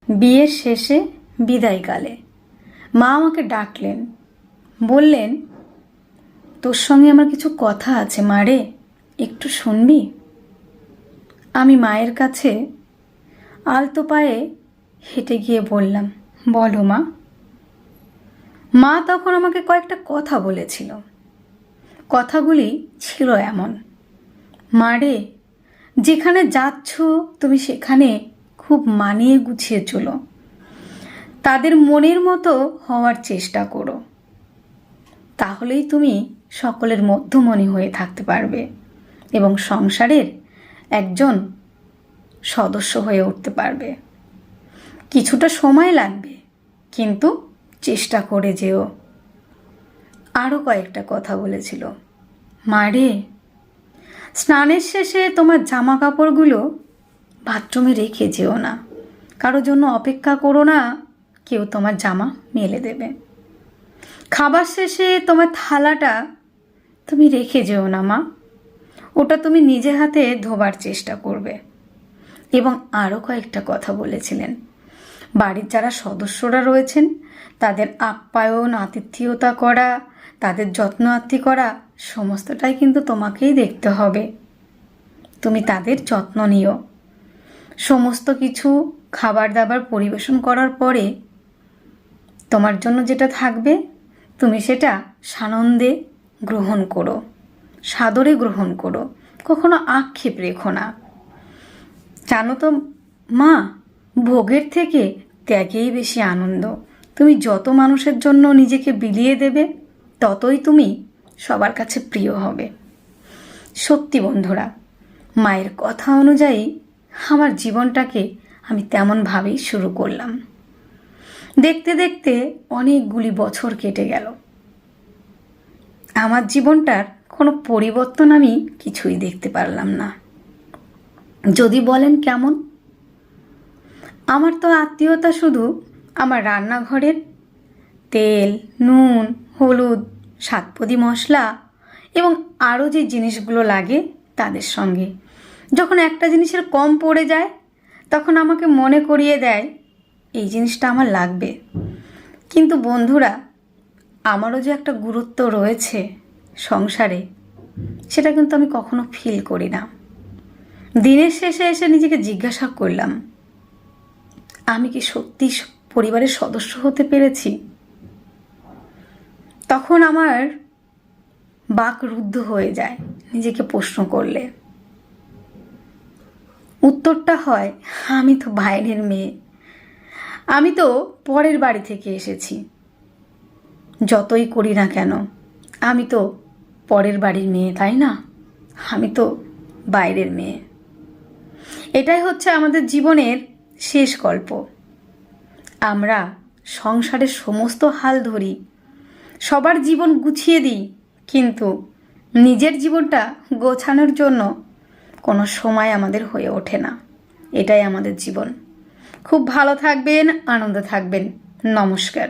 বিয়ের শেষে বিদায়কালে মা আমাকে ডাকলেন, বললেন, তোর সঙ্গে আমার কিছু কথা আছে মা রে, একটু শুনবি? আমি মায়ের কাছে আলতো পায়ে হেঁটে গিয়ে বললাম, বলো মা। মা তখন আমাকে কয়েকটা কথা বলেছিল। কথাগুলি ছিল এমন, মা রে, যেখানে যাচ্ছ তুমি সেখানে খুব মানিয়ে গুছিয়ে চলো, তাদের মনের মতো হওয়ার চেষ্টা করো, তাহলেই তুমি সকলের মধ্যমণি হয়ে থাকতে পারবে এবং সংসারের একজন সদস্য হয়ে উঠতে পারবে। কিছুটা সময় লাগবে, কিন্তু চেষ্টা করে যেও। আরও কয়েকটা কথা বলেছিল, মা রে, স্নানের শেষে তোমার জামা কাপড়গুলো বাথরুমে রেখে যেও না, কারোর জন্য অপেক্ষা করো না কেউ তোমার জামা মেলে দেবে। খাবার শেষে তোমার থালাটা তুমি রেখে যেও না মা, ওটা তুমি নিজে হাতে ধোবার চেষ্টা করবে। এবং আরও কয়েকটা কথা বলেছিলেন, বাড়ির যারা সদস্যরা রয়েছেন তাদের আপ্যায়ন আতিথেয়তা করা, তাদের যত্ন আত্তি করা, সমস্তটাই কিন্তু তোমাকেই দেখতে হবে। তুমি তাদের যত্ন নিও। সমস্ত কিছু খাবার দাবার পরিবেশন করার পরে তোমার জন্য যেটা থাকবে তুমি সেটা সানন্দে গ্রহণ করো, সাদরে গ্রহণ করো, কখনো আক্ষেপ রেখো না। জানো তো মা, ভোগের থেকে ত্যাগেই বেশি আনন্দ। তুমি যত মানুষের জন্য নিজেকে বিলিয়ে দেবে ততই তুমি সবার কাছে প্রিয় হবে। সত্যি বন্ধুরা, মায়ের কথা অনুযায়ী আমার জীবনটাকে আমি তেমনভাবেই শুরু করলাম। দেখতে দেখতে অনেকগুলি বছর কেটে গেল। আমার জীবনটার কোনো পরিবর্তন আমি কিছুই দেখতে পারলাম না। যদি বলেন কেমন, আমার তো আত্মীয়তা শুধু আমার রান্নাঘরের তেল, নুন, হলুদ, স্বাদপদি মশলা এবং আরও যে জিনিসগুলো লাগে তাদের সঙ্গে। যখন একটা জিনিসের কম পড়ে যায় তখন আমাকে মনে করিয়ে দেয় এই জিনিসটা আমার লাগবে। কিন্তু বন্ধুরা, আমারও যে একটা গুরুত্ব রয়েছে সংসারে, সেটা কিন্তু আমি কখনো ফিল করি না। দিনের শেষে এসে নিজেকে জিজ্ঞাসা করলাম, আমি কি সত্যি পরিবারের সদস্য হতে পেরেছি? তখন আমার বাক রুদ্ধ হয়ে যায় নিজেকে প্রশ্ন করলে। উত্তরটা হয়, আমি তো বাইরের মেয়ে, আমি তো পরের বাড়ি থেকে এসেছি। যতই করি না কেন আমি তো পরের বাড়ির মেয়ে, তাই না? আমি তো বাইরের মেয়ে। এটাই হচ্ছে আমাদের জীবনের শেষ গল্প। আমরা সংসারের সমস্ত হাল ধরি, সবার জীবন গুছিয়ে দিই, কিন্তু নিজের জীবনটা গোছানোর জন্য কোনো সময় আমাদের হয়ে ওঠে না। এটাই আমাদের জীবন। খুব ভালো থাকবেন, আনন্দ থাকবেন। নমস্কার।